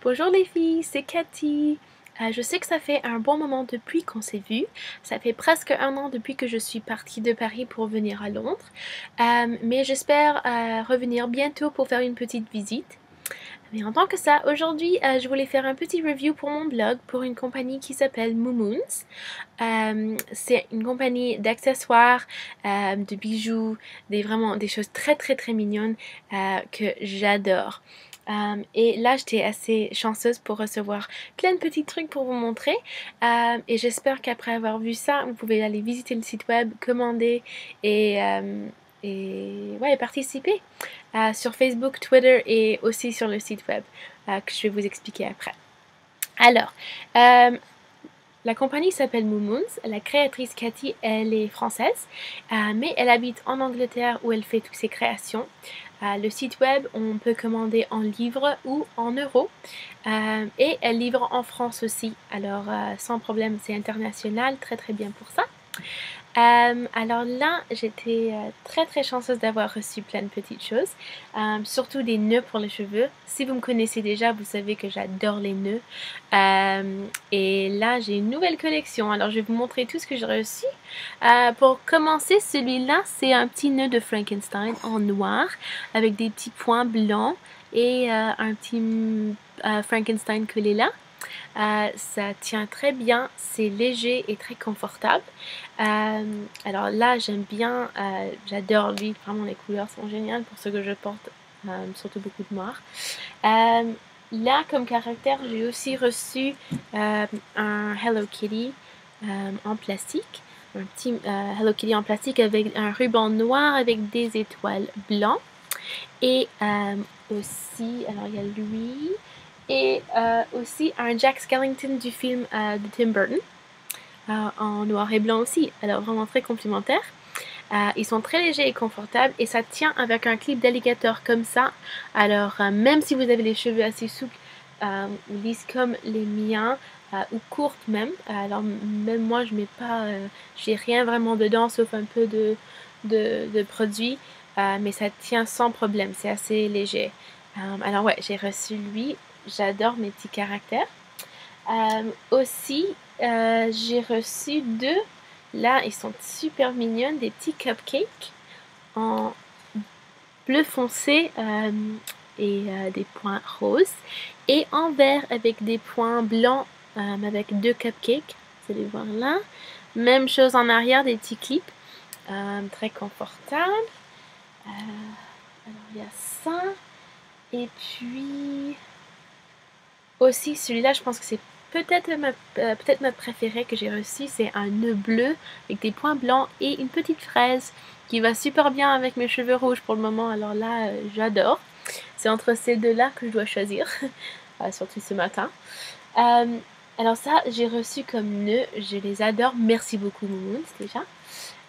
Bonjour les filles, c'est Cathy. Je sais que ça fait un bon moment depuis qu'on s'est vu. Ça fait presque un an depuis que je suis partie de Paris pour venir à Londres. Mais j'espère revenir bientôt pour faire une petite visite. Mais en tant que ça, aujourd'hui, je voulais faire un petit review pour mon blog pour une compagnie qui s'appelle Moomoons. C'est une compagnie d'accessoires, de bijoux, vraiment des choses très très très mignonnes que j'adore. Et là, j'étais assez chanceuse pour recevoir plein de petits trucs pour vous montrer. Et j'espère qu'après avoir vu ça, vous pouvez aller visiter le site web, commander et ouais, participer sur Facebook, Twitter et aussi sur le site web que je vais vous expliquer après. Alors, la compagnie s'appelle Moomoons. La créatrice Cathy, elle est française, mais elle habite en Angleterre où elle fait toutes ses créations. Le site web, on peut commander en livres ou en euros. Et elle livre en France aussi. Alors, sans problème, c'est international, très très bien pour ça. Alors là, j'étais très très chanceuse d'avoir reçu plein de petites choses, surtout des nœuds pour les cheveux. Si vous me connaissez déjà, vous savez que j'adore les nœuds. Et là, j'ai une nouvelle collection. Alors, je vais vous montrer tout ce que j'ai reçu. Pour commencer, celui-là, c'est un petit nœud de Frankenstein en noir avec des petits points blancs et un petit Frankenstein collé là. Ça tient très bien, c'est léger et très confortable. Alors là, j'aime bien, j'adore lui, vraiment les couleurs sont géniales pour ce que je porte, surtout beaucoup de noir. Là, comme caractère, j'ai aussi reçu un Hello Kitty en plastique. Un petit Hello Kitty en plastique avec un ruban noir avec des étoiles blancs. Et aussi, alors il y a lui, et aussi un Jack Skellington du film de Tim Burton, en noir et blanc aussi, alors vraiment très complémentaire. Ils sont très légers et confortables et ça tient avec un clip d'alligator comme ça. Alors même si vous avez les cheveux assez souples ou lisses comme les miens, ou courtes même, alors même moi je mets pas, j'ai rien vraiment dedans sauf un peu de produit, mais ça tient sans problème, c'est assez léger. Alors ouais, j'ai reçu lui, j'adore mes petits caractères. Aussi, j'ai reçu deux. Là, ils sont super mignons, des petits cupcakes en bleu foncé et des points roses. Et en vert avec des points blancs avec deux cupcakes. Vous allez voir là. Même chose en arrière, des petits clips. Très confortable. Alors, il y a ça. Et puis... Aussi, celui-là, je pense que c'est peut-être ma préférée que j'ai reçue. C'est un nœud bleu avec des points blancs et une petite fraise qui va super bien avec mes cheveux rouges pour le moment. Alors là, j'adore. C'est entre ces deux-là que je dois choisir, surtout ce matin. Alors ça, j'ai reçu comme nœud. Je les adore. Merci beaucoup, Moomoons, déjà.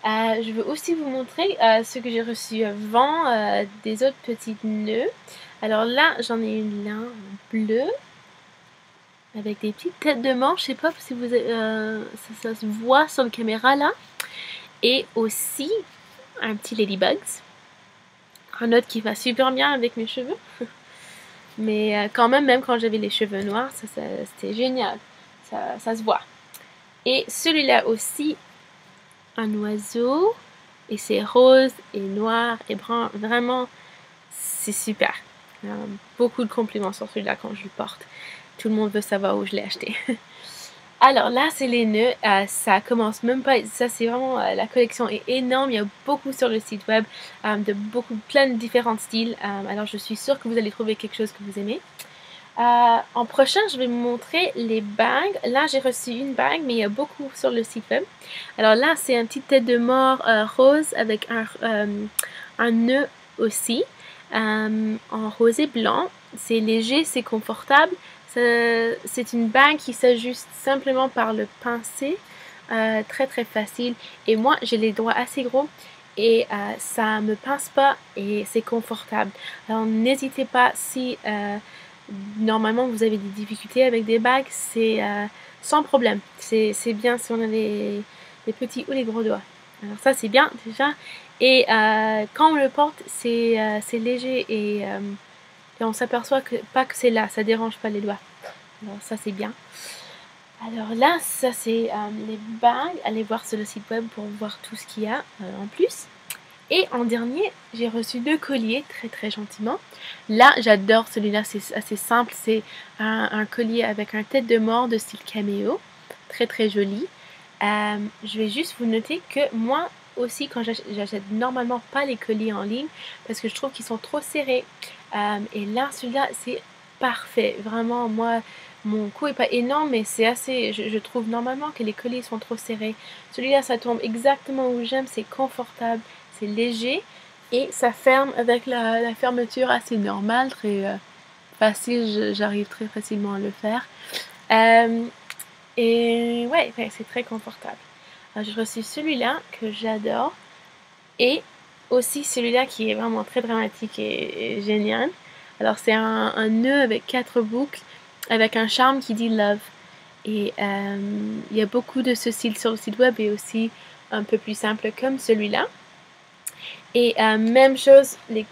Je veux aussi vous montrer ce que j'ai reçu avant, des autres petites nœuds. Alors là, j'en ai une là en bleu avec des petites têtes de manche, je sais pas si vous ça se voit sur la caméra là. Et aussi un petit Ladybugs. Un autre qui va super bien avec mes cheveux. Mais quand même quand j'avais les cheveux noirs, c'était génial. Ça se voit. Et celui-là aussi, un oiseau. Et c'est rose et noir et brun. Vraiment, c'est super. Beaucoup de compliments sur celui-là quand je le porte. Tout le monde veut savoir où je l'ai acheté. Alors là, c'est les nœuds. Ça commence même pas. Ça, c'est vraiment la collection est énorme. Il y a beaucoup sur le site web, plein de différents styles. Alors, je suis sûre que vous allez trouver quelque chose que vous aimez. En prochain, je vais vous montrer les bagues. Là, j'ai reçu une bague, mais il y a beaucoup sur le site web. Alors là, c'est une petite tête de mort rose avec un nœud aussi, en rose et blanc. C'est léger, c'est confortable. C'est une bague qui s'ajuste simplement par le pincé, très très facile. Et moi, j'ai les doigts assez gros et ça me pince pas et c'est confortable. Alors n'hésitez pas si normalement vous avez des difficultés avec des bagues, c'est sans problème. C'est bien si on a les petits ou les gros doigts. Alors ça c'est bien déjà. Et quand on le porte, c'est léger et on s'aperçoit pas que c'est là, ça dérange pas les doigts. Alors ça c'est bien. Alors là, ça c'est les bagues. Allez voir sur le site web pour voir tout ce qu'il y a en plus. Et en dernier, j'ai reçu 2 colliers très très gentiment. Là, j'adore celui-là, c'est assez simple. C'est un collier avec un tête de mort de style caméo. Très très joli. Je vais juste vous noter que moi aussi, quand j'achète normalement pas les colliers en ligne parce que je trouve qu'ils sont trop serrés. Et là, celui-là, c'est parfait. Vraiment, moi, mon cou est pas énorme, mais c'est assez. Je trouve normalement que les colliers sont trop serrés. Celui-là, ça tombe exactement où j'aime. C'est confortable, c'est léger et ça ferme avec la fermeture assez normale, très facile. J'arrive très facilement à le faire. Et ouais, c'est très confortable. Alors, j'ai reçu celui-là que j'adore et aussi celui-là qui est vraiment très dramatique et génial. Alors c'est un nœud avec 4 boucles avec un charme qui dit love. Et il y a beaucoup de ce style sur le site web et aussi un peu plus simple comme celui-là. Et même chose, les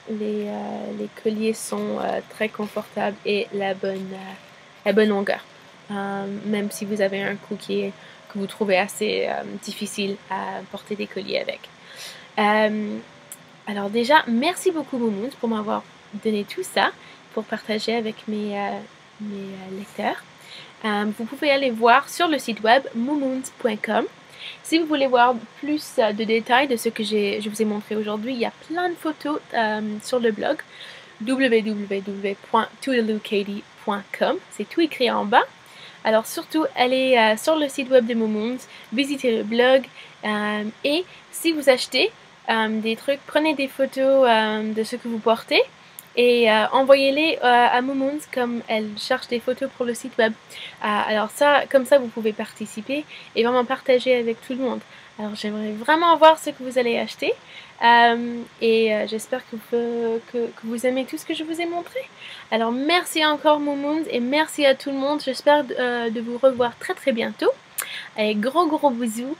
colliers sont très confortables et la bonne longueur. Même si vous avez un cou que vous trouvez assez difficile à porter des colliers avec. Alors déjà, merci beaucoup Moumoun pour m'avoir donné tout ça, pour partager avec mes lecteurs. Vous pouvez aller voir sur le site web moumoons.com. Si vous voulez voir plus de détails de ce que je vous ai montré aujourd'hui, il y a plein de photos sur le blog www.toodalookatie.com. C'est tout écrit en bas. Alors surtout, allez sur le site web de Moumoons, visitez le blog et si vous achetez des trucs, prenez des photos de ce que vous portez et envoyez-les à Moumoons comme elle cherche des photos pour le site web. Alors ça, comme ça, vous pouvez participer et vraiment partager avec tout le monde. Alors j'aimerais vraiment voir ce que vous allez acheter et j'espère que vous aimez tout ce que je vous ai montré. Alors merci encore Moumoons et merci à tout le monde. J'espère de vous revoir très très bientôt. Et gros bisous.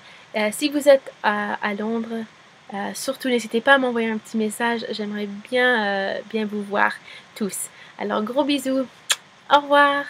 Si vous êtes à Londres, surtout n'hésitez pas à m'envoyer un petit message. J'aimerais bien vous voir tous. Alors gros bisous. Au revoir.